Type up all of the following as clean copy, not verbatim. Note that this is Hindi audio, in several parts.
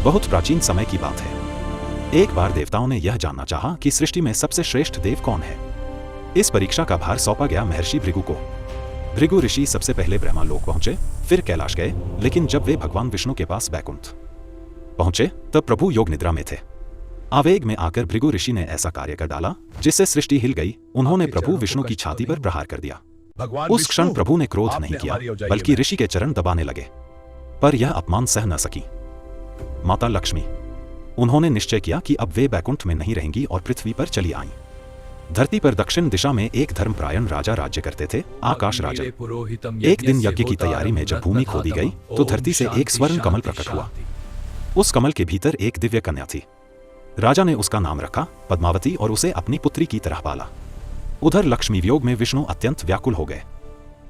बहुत प्राचीन समय की बात है। एक बार देवताओं ने यह जानना चाहा कि सृष्टि में सबसे श्रेष्ठ देव कौन है। इस परीक्षा का भार सौंपा गया महर्षि भृगु को। भृगु ऋषि सबसे पहले ब्रह्मालोक पहुंचे, फिर कैलाश गए, लेकिन जब वे भगवान विष्णु के पास बैकुंठ पहुंचे तब प्रभु योग निद्रा में थे। आवेग में आकर भृगु ऋषि ने ऐसा कार्य कर डाला जिससे सृष्टि हिल गई। उन्होंने प्रभु विष्णु की छाती पर प्रहार कर दिया। उस क्षण प्रभु ने क्रोध नहीं किया, बल्कि ऋषि के चरण दबाने लगे। पर यह अपमान सह न सकी माता लक्ष्मी। उन्होंने निश्चय किया कि अब वे बैकुंठ में नहीं रहेंगी और पृथ्वी पर चली आईं। धरती पर दक्षिण दिशा में एक धर्मपरायण राजा राज्य करते थे, आकाश राजा। एक दिन यज्ञ की तैयारी में जब भूमि खोदी गई तो धरती से एक स्वर्ण कमल प्रकट हुआ। उस कमल के भीतर एक दिव्य कन्या थी। राजा ने उसका नाम रखा पद्मावती और उसे अपनी पुत्री की तरह पाला। उधर लक्ष्मी वियोग में विष्णु अत्यंत व्याकुल हो गए।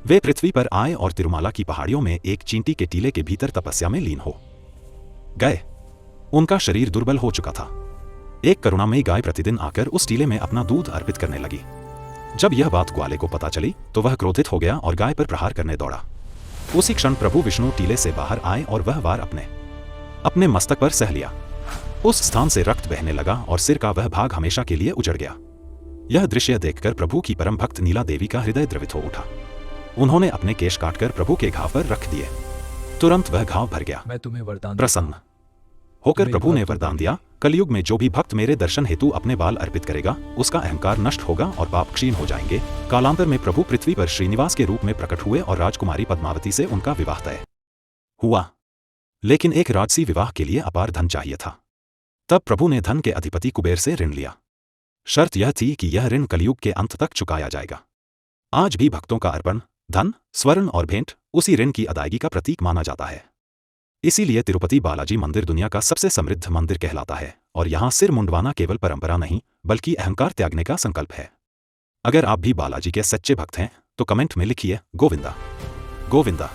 वे पृथ्वी पर आए और तिरुमाला की पहाड़ियों में एक चींटी के टीले के भीतर तपस्या में लीन हो गए। उनका शरीर दुर्बल हो चुका था। एक करुणामयी गाय प्रतिदिन आकर उस टीले में अपना दूध अर्पित करने लगी। जब यह बात ग्वाले को पता चली तो वह क्रोधित हो गया और गाय पर प्रहार करने दौड़ा। उसी क्षण प्रभु विष्णु टीले से बाहर आए और वह वार अपने मस्तक पर सह लिया। उस स्थान से रक्त बहने लगा और सिर का वह भाग हमेशा के लिए उजड़ गया। यह दृश्य देखकर प्रभु की परम भक्त नीला देवी का हृदय द्रवित हो उठा। उन्होंने अपने केश काटकर प्रभु के घाव पर रख दिए। तुरंत वह घाव भर गया। मैं तुम्हें वरदान प्रसन्न होकर प्रभु ने वरदान दिया, कलयुग में जो भी भक्त मेरे दर्शन हेतु अपने बाल अर्पित करेगा उसका अहंकार नष्ट होगा और पाप क्षीण हो जाएंगे। कालांतर में प्रभु पृथ्वी पर श्रीनिवास के रूप में प्रकट हुए और राजकुमारी पद्मावती से उनका विवाह तय हुआ। लेकिन एक राजसी विवाह के लिए अपार धन चाहिए था। तब प्रभु ने धन के अधिपति कुबेर से ऋण लिया। शर्त यह थी कि यह ऋण कलयुग के अंत तक चुकाया जाएगा। आज भी भक्तों का अर्पण, धन, स्वर्ण और भेंट उसी ऋण की अदायगी का प्रतीक माना जाता है। इसीलिए तिरुपति बालाजी मंदिर दुनिया का सबसे समृद्ध मंदिर कहलाता है और यहाँ सिर मुंडवाना केवल परंपरा नहीं बल्कि अहंकार त्यागने का संकल्प है। अगर आप भी बालाजी के सच्चे भक्त हैं तो कमेंट में लिखिए गोविंदा गोविंदा।